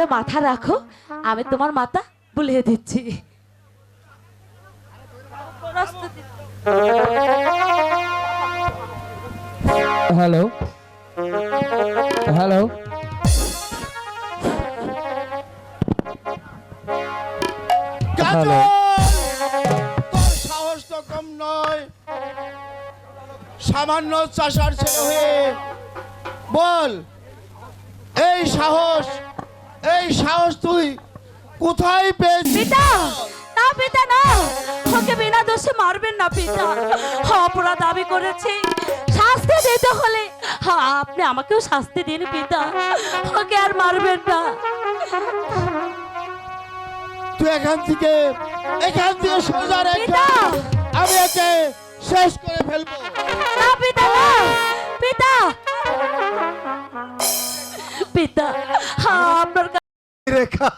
থাকলে মাথা রাখো, আমি তোমার মাথা বুলিয়ে দিচ্ছি। Hello hello, hello. তোর সাহস তো কম নয়, সামান্য চাষার ছেলে হয়ে বল, এই সাহস তুই কোথায় পেয়েছিস? পিতা না, পিতা না, ওকে বিনা দোষে মারবেন না পিতা। অপরাধ দাবি করেছি, শাস্তি দিতে হলে আপনি আমাকেও শাস্তি দিন পিতা, ওকে আর মারবেন না। তুই এখান থেকে সোজা রেখে পিতা! আমি একে শেষ করে ফেলবো। না পিতা না, পিতা, পিতা, আপনার রেখা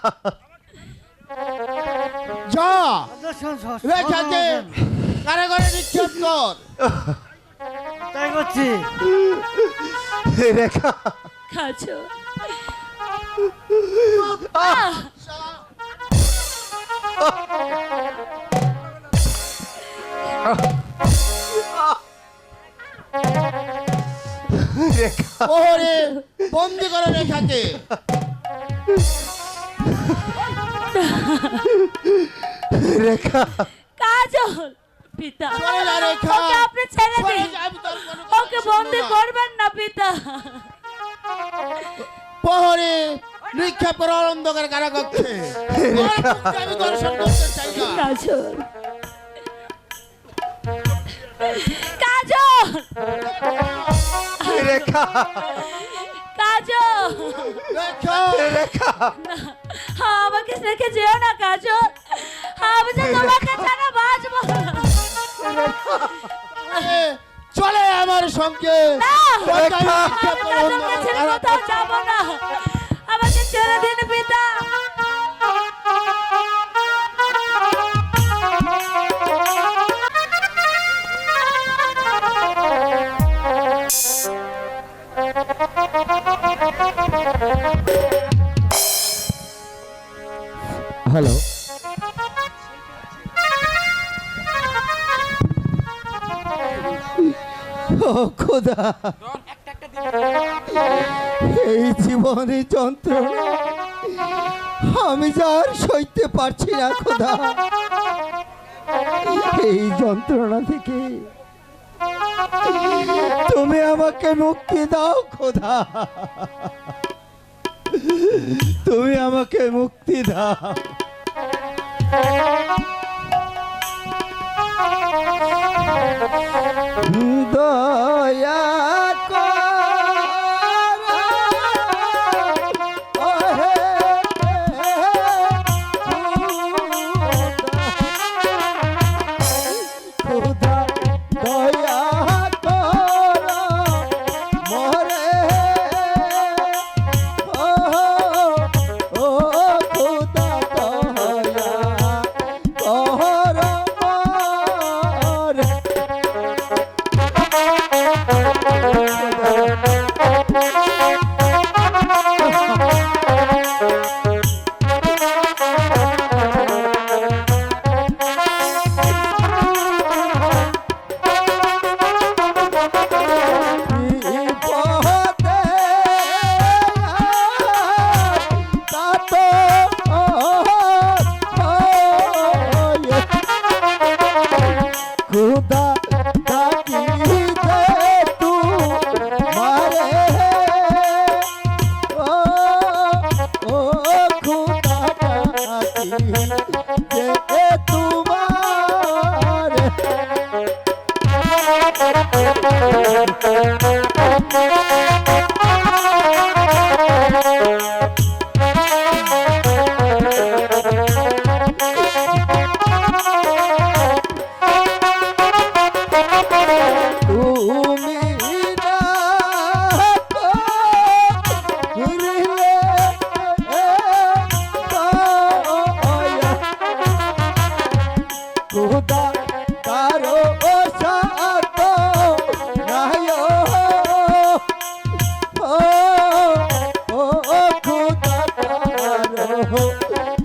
যা, রেখাকে কারাগারে নিক্ষেপ কর। তাই করছি। রেখা কাজল, ওরে বন্দি করে রেখাকে। রেখা কাজল, পিতা, চলে যা রেখা। ওকে আপনি ছেড়ে চলে দিন, যা, আমি তোর কোনো ওকে কথা বন্দি শুনবো না। করবেন না পিতা। প্রহরী নিক্ষেপ করে অন্ধকার কারাকক্ষে। আমি দর্শন করতে চাই না। কাজল, কাজল, রেখা কাজল, রেখা রেখা না, আমাকে রেখে যেও না কাজল, আমি যে তোমাকে ছাড়া বাঁচবো না। চলে আমার সঙ্গে। না, রেখা, আমি নিক্ষেপ করে কাজলকে অন্ধকার ছেড়ে কোথাও কারাকক্ষে। যাবো না, আমাকে ছেড়ে দিন পিতা। হ্যালো, ও খোদা, এই জীবনে যন্ত্রণা আমি যার সইতে পারছি না খোদা। এই যন্ত্রণা থেকে তুমি আমাকে মুক্তি দাও খোদা, তুমি আমাকে মুক্তি দাও। দয়া করে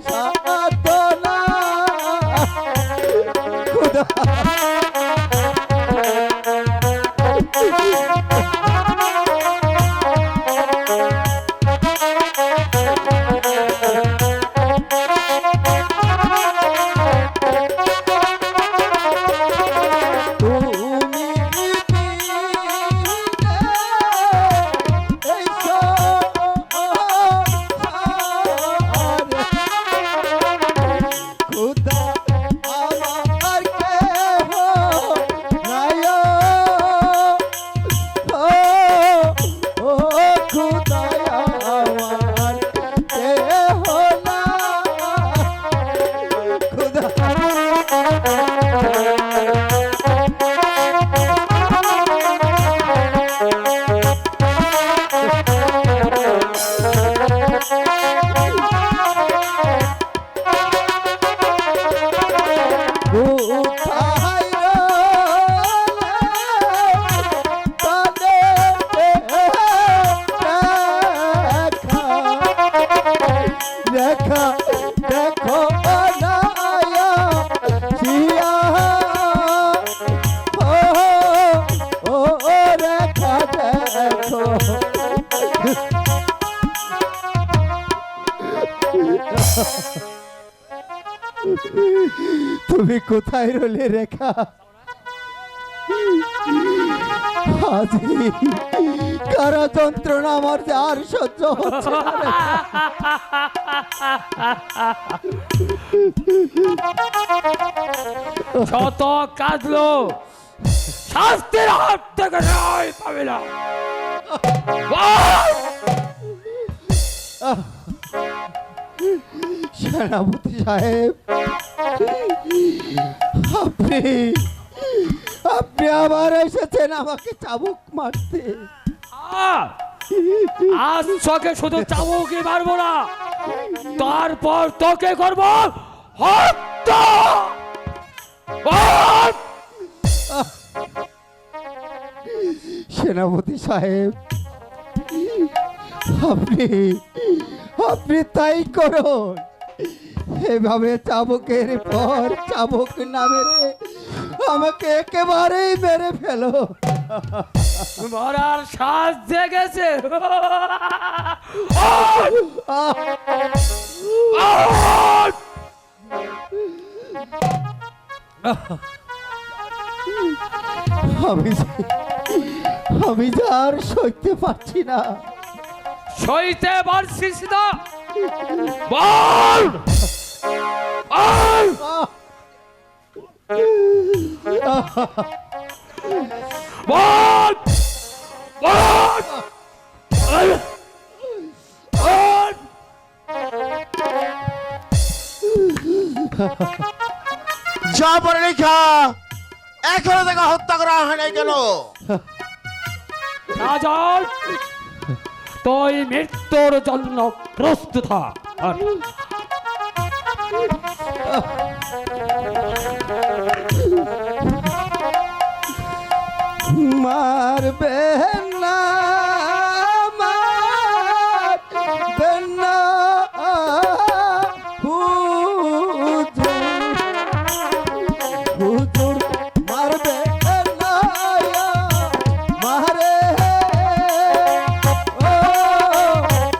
সাধনা খুদা তুমি এই খুদা আমার কেহ নাই ও খুদা আমার কেহ না খুদা কোথায় রেখা দেখো নায়া সিয়া ও রেখা দেখো তুমি কোথায় রলে রেখা আজি কারা যন্ত্রণা আমার যে আর সহ্য হচ্ছে না রেখা। শত কাঁদলো শাস্তির হাত থেকে রেহাই পাবে না। সেনাপতি সাহেব আপনি আপনি আবার এসেছেন আমাকে চাবুক মারতে আজ তোকে শুধু চাবুকই মারবো না, তারপর তোকে করবো হত্যা। সেনাপতি সাহেব আপনি আপনি তাই করুন, এভাবে চাবুকের পর চাবুক না মেরে আমাকে একেবারেই মেরে ফেলো। মরার শ্বাস জেগেছে। আমি যে আর সইতে পারছি না। সইতে পারছিস না? বল বল। বল বল বল। যা পরে লেখা এখনো তাকে হত্যা করা হয় নাই কেন? রাজন, তুই মৃত্যুর জন্য প্রস্তুত হ। মারবে না মারবে না হুজুর মারবে না মারে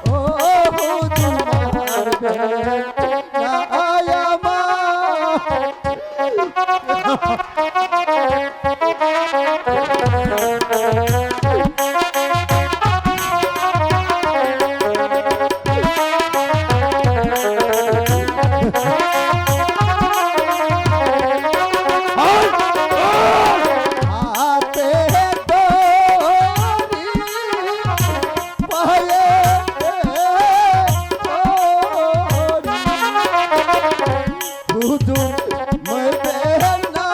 ও হুজুর মারবে না হাতে দড়ি পায়ে দড়ি হুজুর মরবে না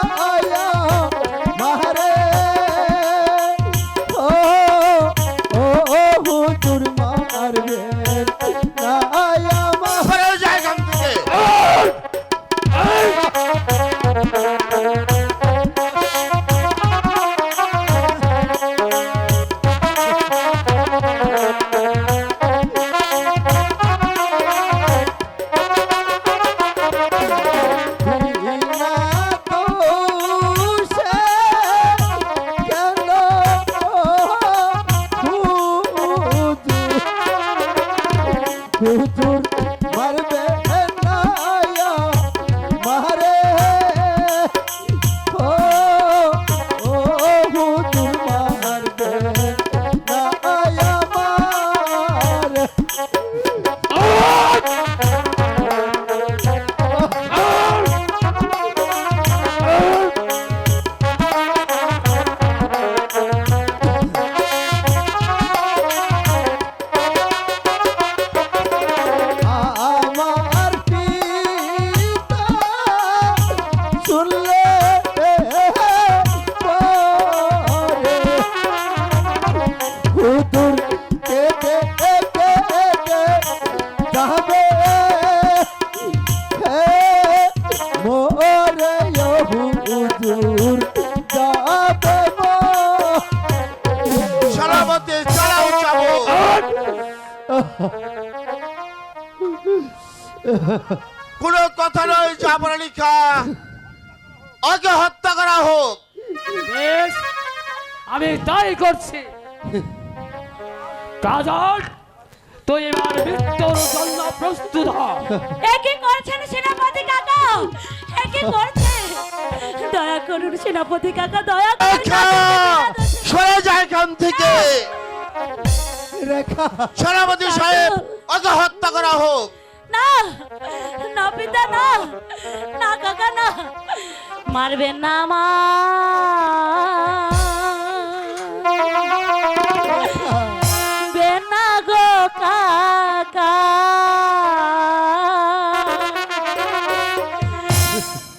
হুজুর মারবে না মারে ও ও হুজুর মারবে না আমার আমার পিতা শুনলে পরে হুজুর কেটে যাবে মোরে হুজুর যাবে সেনাপতি চালাও চাবুক। কোনো কথা নয় জাফর আলী খাঁ, ওকে হত্যা করা হোক। বেশ, আমি তাই করছি। কাজল, তুই এবার মৃত্যুর জন্য প্রস্তুত হ। এ কি করছেন সেনাপতি কাকা? এ কি করছেন? দয়া করুন সেনাপতি কাকা, দয়া করুন। রেখা, সরে যায় এখান থেকে। রেখা সেনাপতি সাহেব, ওকে হত্যা করা হোক। না না পিতা, না না কাকা, না মারবেন না বেন না গো কাকা,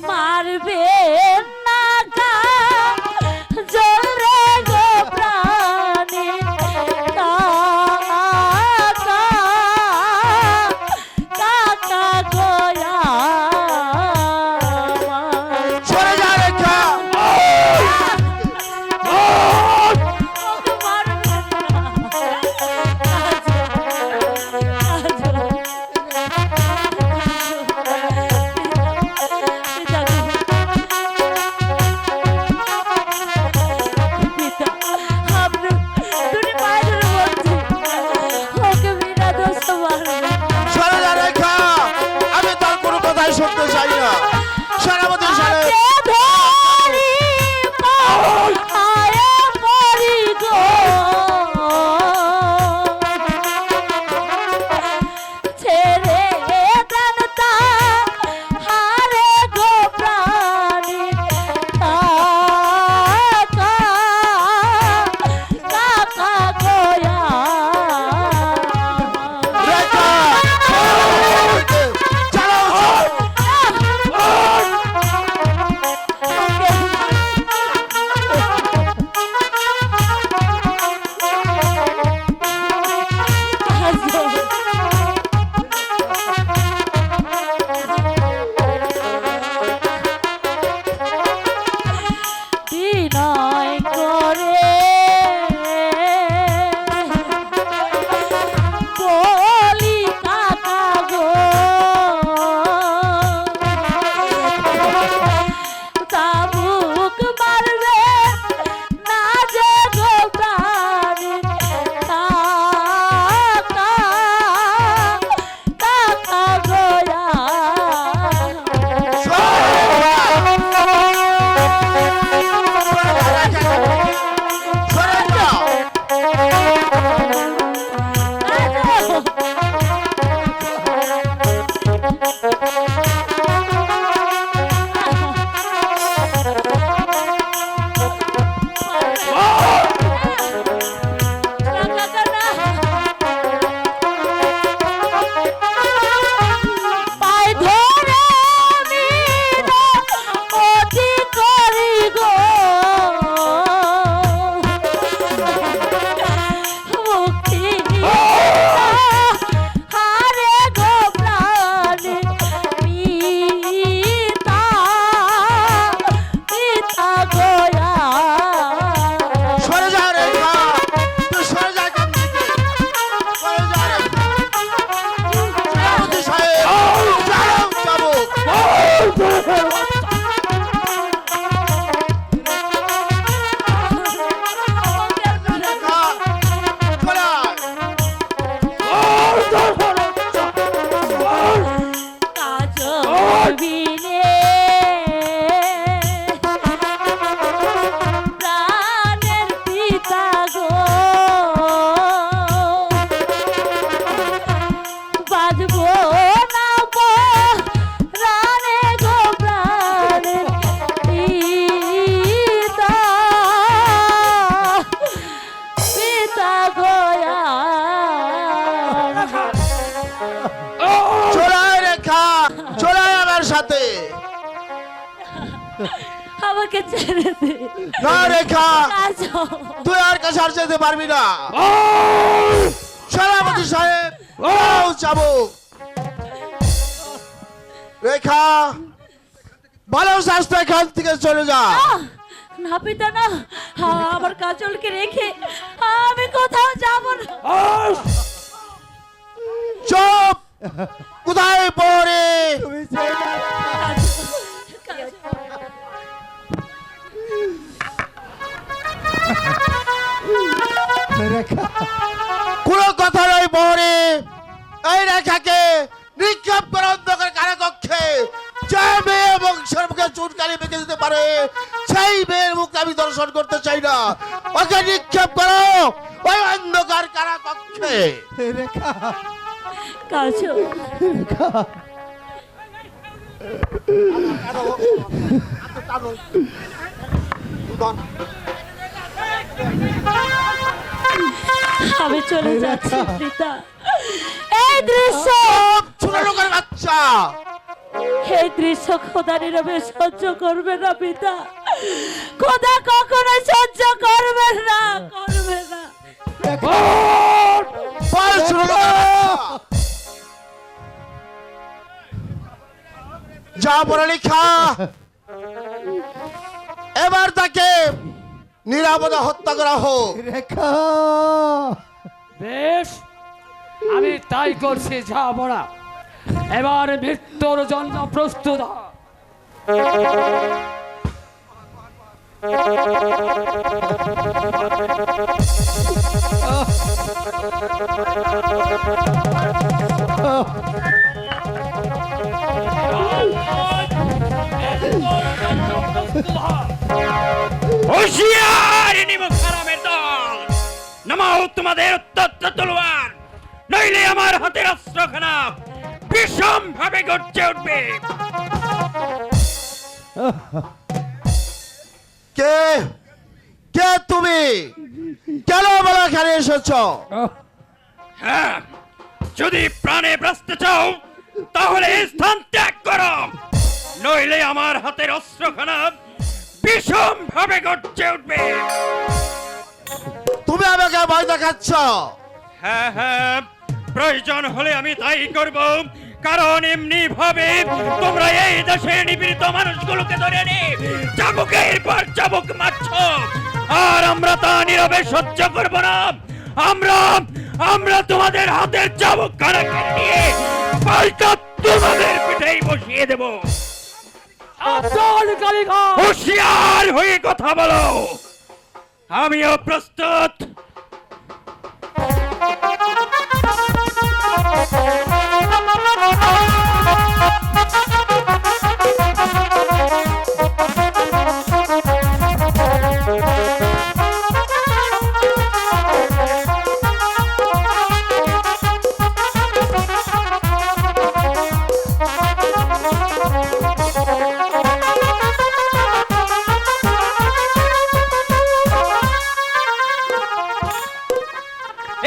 মারবেন না গা জোরে গো প্রাণী কাকা, কাকা গোয়া সরে যায় রেখা। সাথে। আমাকে ছেড়ে দে না রেখা, কাজল, তুই আর কাছে আর যেতে পারবি না। ওই! সেনাপতি সাহেব, যাও চাবুক। রেখা, ভালো স্বাস্থ্য এখান থেকে চলে যা। না পিতা না, আমার কাজলকে রেখে আমি কোথাও যাব না। ওই! চুপ, কোথায় পড়ে? তুমি যেও না। রেখা, কোন কথা নয় পড়ে। এই রেখাকে নিক্ষেপ করে অন্ধকার কারাকক্ষে। যে মেয়ে বংশের মুখে চুনকালি বেঁকে দিতে পারে, সেই মেয়ের মুখ আমি দর্শন করতে চাই না। ওকে নিক্ষেপ করো ওই অন্ধকার কারাকক্ষে। রেখা, কাজল, রেখা। আমি চলে যাচ্ছি পিতা। এই দৃশ্য, ছোট লোকের বাচ্চা, এই দৃশ্য খোদা নীরবে সহ্য করবে না পিতা। খোদা কখনো সহ্য করবে না, করবে না। ওই! বল ছোট লোকের বাচ্চা। যা পড়ালেখা, এবার তাকে নিরাপদে হত্যা করা হোক। রেখা, বেশ, আমি তাই করছি, যাব না। এবার মৃত্যুর জন্য প্রস্তুত হ। হুঁশিয়ার নিমক হারামের দল, নামাও তোমাদের উত্তপ্ত তলোয়ার, নইলে আমার হাতের অস্ত্রখানা বিষম ভাবে গর্জে উঠবে। কে কে তুমি? কেন বলা এখানে এসেছ? হ্যাঁ, যদি প্রাণে বাঁচতে চাও তাহলে এই স্থান ত্যাগ করো, নইলে আমার হাতের অস্ত্রখানা বিষম ভাবে গর্জে উঠবে। তুমি আমাকে ভয় দেখাচ্ছ? হ্যাঁ হ্যাঁ, প্রয়োজন হলে আমি তাই করব, কারণ এমনি ভাবে তোমরা এই দেশের নিপীড়িত মানুষগুলোকে ধরে নে চাবুকের পর চাবুক মারছ, আর আমরা তা নীরবে সহ্য করব না। আমরা তোমাদের হাতের চাবুক খানা কেড়ে নিয়ে পাল্টা তোমাদের পিঠেই বসিয়ে দেব। চল কালিকা! হুঁশিয়ার হয়ে কথা বলো, আমিও প্রস্তুত।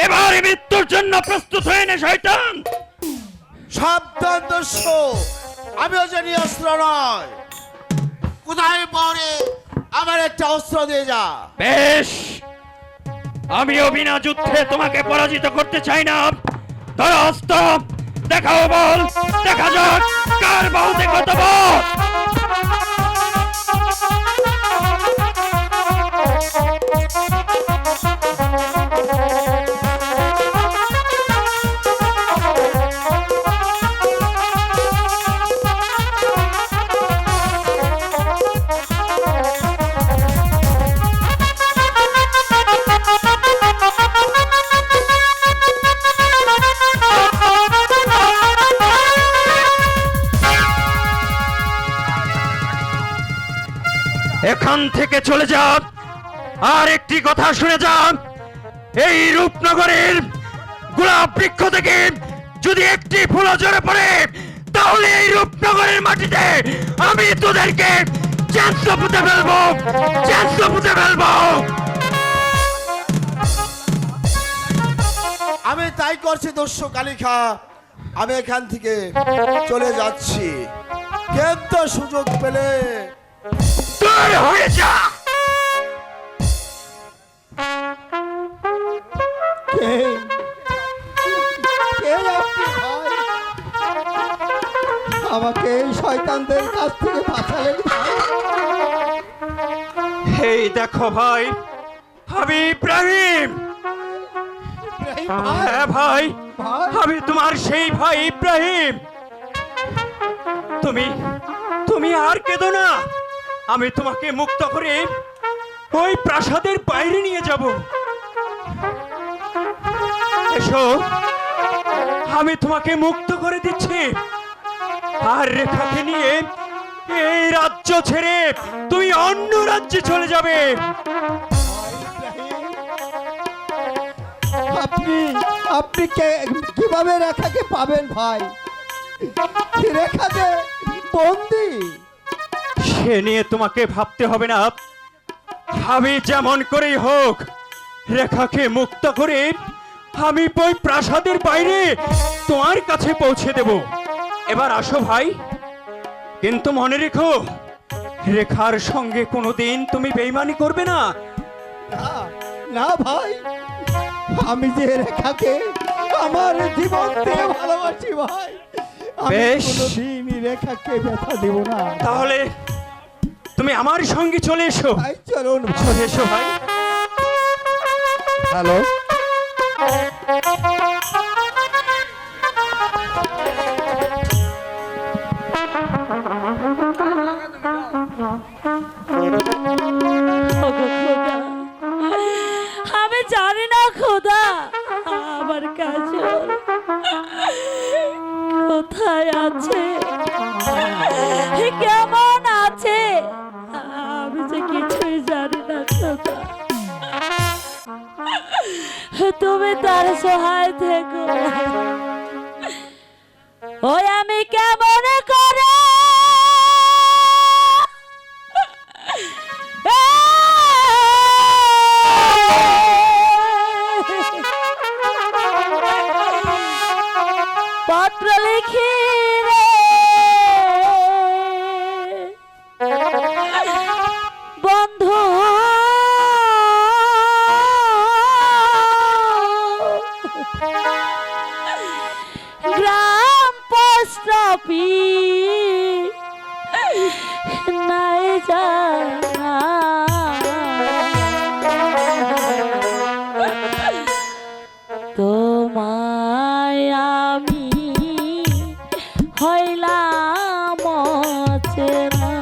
এবার মৃত্যুর জন্য প্রস্তুত হয়ে নে শয়তান। সাবধান দস্যু, আমিও জানি অস্ত্র নয়। কোথায় পড়ে? আমার একটা অস্ত্র দিয়ে যা। বেশ, আমিও বিনা যুদ্ধে তোমাকে পরাজিত করতে চাই না। ধরো অস্ত্র, দেখাও বল, দেখা যাক কার বাহুতে কত বল। এখান থেকে চলে যা, আর একটি কথা শুনে যা, এই রূপনগরের গোলাপ বৃক্ষ থেকে যদি একটি ফুল ঝরে পড়ে তাহলে এই রূপনগরের মাটিতে আমি তোদেরকে চ্যান্স পুঁতে ফেলবো, চ্যান্স পুঁতে ফেলবো। আমি তাই করছি দস্যু কালিখা, আমি এখান থেকে চলে যাচ্ছি। কিন্তু সুযোগ পেলে দূর হয়ে যা। কে কে আপনি ভাই? আমাকে এই শয়তানদের কাছ থেকে বাঁচালেন ভাই। এই দেখো ভাই, আমি ইব্রাহিম। ইব্রাহিম ভাই, হ্যাঁ ভাই, ভাই। আমি তোমার সেই ভাই ইব্রাহিম। তুমি তুমি আর কেঁদো না, আমি তোমাকে মুক্ত করে ওই প্রাসাদের বাইরে নিয়ে যাব। এসো, আমি তোমাকে মুক্ত করে দিচ্ছি। আর রেখাকে নিয়ে এই রাজ্য ছেড়ে তুমি অন্য রাজ্যে চলে যাবে। আপনি আপনি কিভাবে রেখাকে পাবেন ভাই? রেখা যে বন্দি। সে নিয়ে তোমাকে ভাবতে হবে না। আমি যেমন করেই হোক রেখাকে মুক্ত করে আমি ওই প্রাসাদের বাইরে তোমার কাছে পৌঁছে দেব। এবার আসো ভাই, কিন্তু মনে রেখো রেখার সঙ্গে কোনোদিন তুমি বেইমানি করবে না। না না ভাই, আমি যে রেখাকে আমার জীবন দিয়ে ভালোবাসি ভাই। আমি বেশ। কোনোদিনই রেখাকে ব্যথা দেব না। তাহলে তুমি আমার সঙ্গে চলে এসো। ভাই চলুন ভাই। চলে এসো ভাই। হ্যালো, ওগো খোদা, আমি জানি না খোদা আমার কাজল কোথায় আছে, কেমন আছে, আমি যে কিছুই জানি না খোদা। তুমি তার সহায় থেকো। ওই আমি কেমন করে পত্র লিখি রে বন্ধু, গ্রাম পোস্ট অফিস নাই জানা, তোমায় আমি হইলাম অচেনা,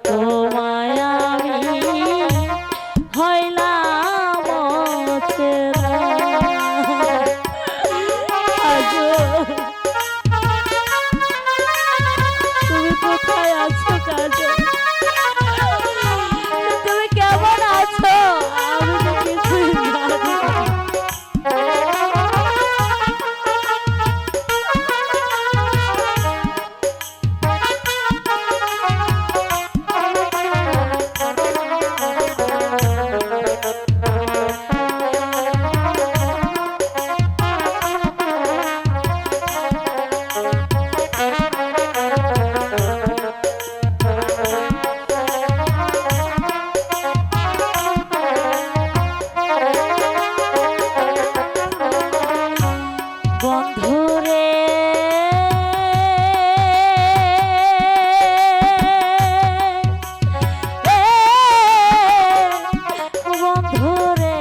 তোমায় আমি হইলাম অচেনা। আজো তুমি কোথায় আছো কাজল? তুমি কেমন আছো? আমি তো কিছুই জানি না। বন্ধুরে বন্ধুরে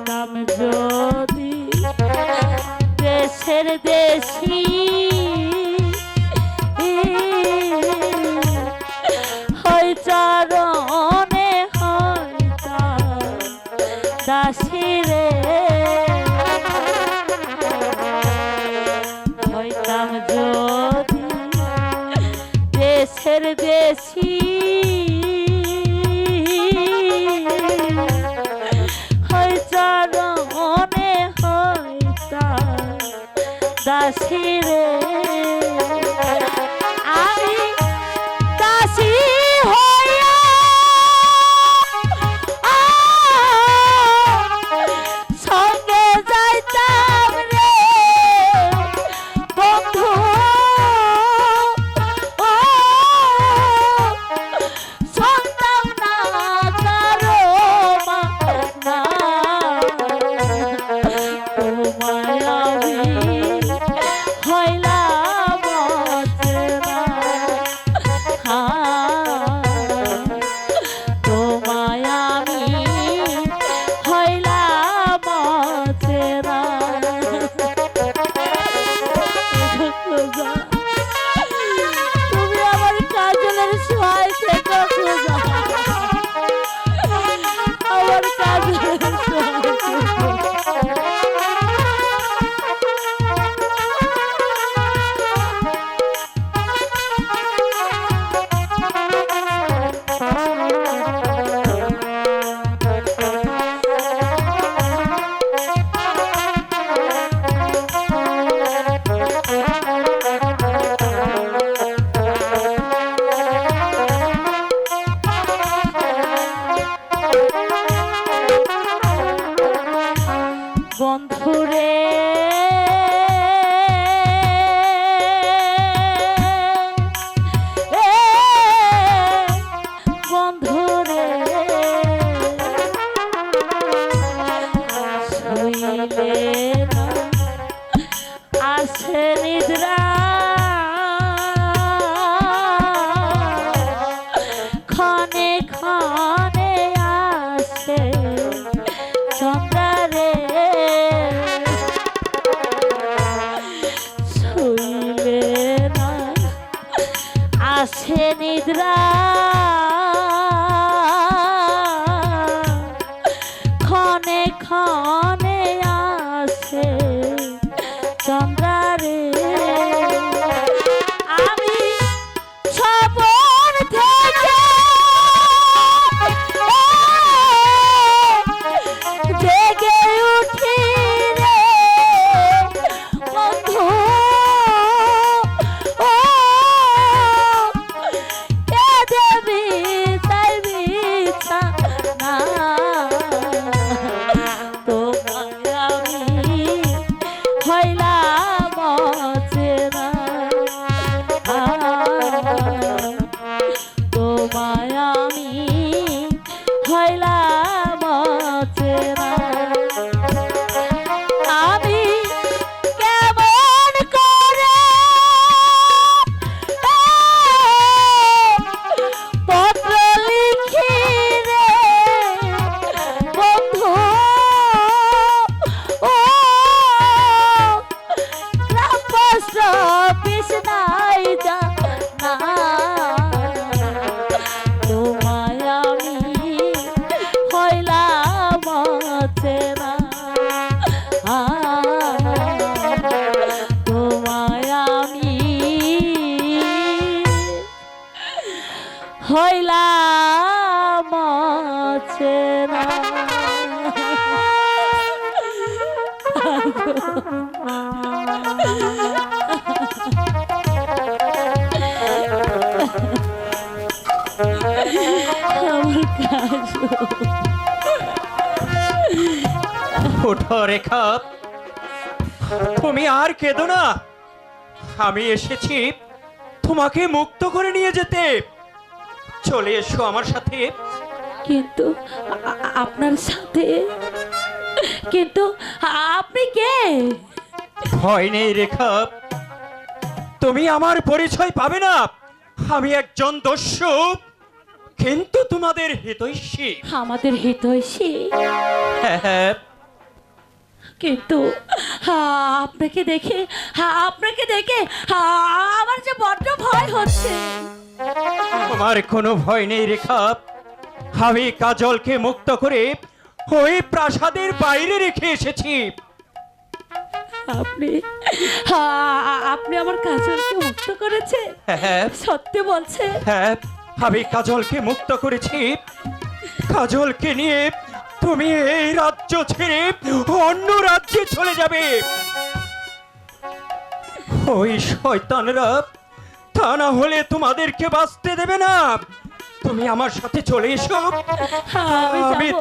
নাম যদি দেশের দেশি হয় চারণে হয় দাসী রে, হইতাম যদি দেশের দেশি হয় চারণে হইতাম দাসী রে। আমি দাসী হইয়া বন্ধুরে বন্ধুরে শুইলে না আসে নিদ্রা ক্ষণে ক্ষণে আসে চন্দ্রারে শুইলে না আসে নিদ্রা ক্ষণে ক্ষণে আসে চন্দ্রারে আমি স্বপন থেকে জেগে উঠি রে বন্ধু ও কে দেবী তাই বিছানা তোমায় আমি হইলাম অচেনা তোমায় আমি হইলাম অচেনা আমি কেমন করে পত্র লিখি রে বন্ধু ও গ্রামপোস্ট অফিস নাই জানা তোমায় আমি হইলাম অচেনা তোমায় আমি হইলাম অচেনা আমার কাজ ওঠো রেখা, তুমি আর কেঁদো না। আমি এসেছি তোমাকে মুক্ত করে নিয়ে যেতে। চলে এসো আমার সাথে। কিন্তু আপনার সাথে কিন্তু আপনি কে? ভয় নেই রেখা, তুমি আমার পরিচয় পাবে না। আমি একজন দস্যু, কিন্তু তোমাদের হিতৈষী। আমাদের হিতৈষী? হ্যাঁ, কিন্তু আপনাকে দেখে আমার যে বড্ড ভয় হচ্ছে। আমার কোনো ভয় নেই রেখা। আমি কাজলকে মুক্ত করে ওই প্রাসাদের বাইরে রেখে এসেছি। আপনি আমার কাজলকে মুক্ত করেছে? হ্যাঁ সত্যি বলছে? হ্যাঁ, আমি কাজলকে মুক্ত করেছি। কাজলকে নিয়ে তুমি এই রাজ্য ছেড়ে অন্য রাজ্যে চলে যাবে। ওই শয়তানরা তা না হলে তোমাদেরকে বাঁচতে দেবে না। তুমি আমার সাথে চলে এসো। আমি আমি যাবো।